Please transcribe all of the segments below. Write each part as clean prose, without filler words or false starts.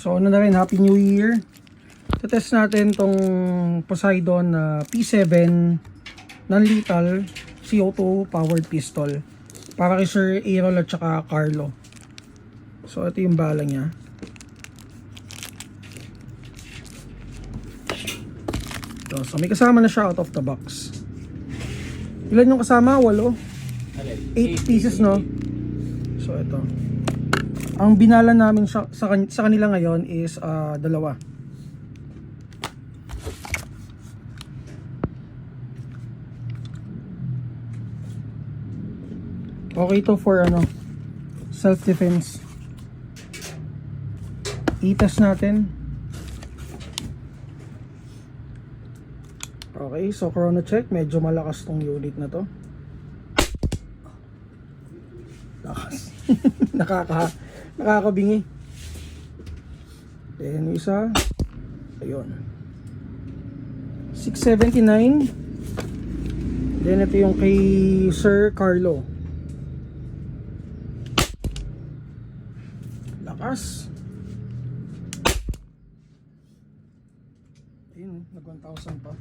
So ano na rin, Happy New Year. Test natin tong Poseidon na P7 non-lethal CO2 powered pistol para kay Sir Errol at saka Carlo. So ito yung bala niya. So may kasama na siya out of the box. Ilan yung kasama? 8 pieces, no? So ito. Ang binala namin sa kanila ngayon is dalawa. Okay to for self-defense. I-test natin. Okay, so chrono check. Medyo malakas tong unit na to. Lakas. Nakakabingi. Then isa. Ayun. 679. Then ito yung kay Sir Carlo. Lakas. Ayun, nag 1,000 pa.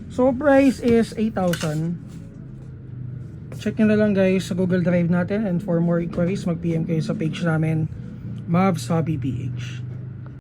So price is 8,000. Check nyo na lang guys sa Google Drive natin, and for more inquiries mag-PM kayo sa page namin, Mavs Hobby PH.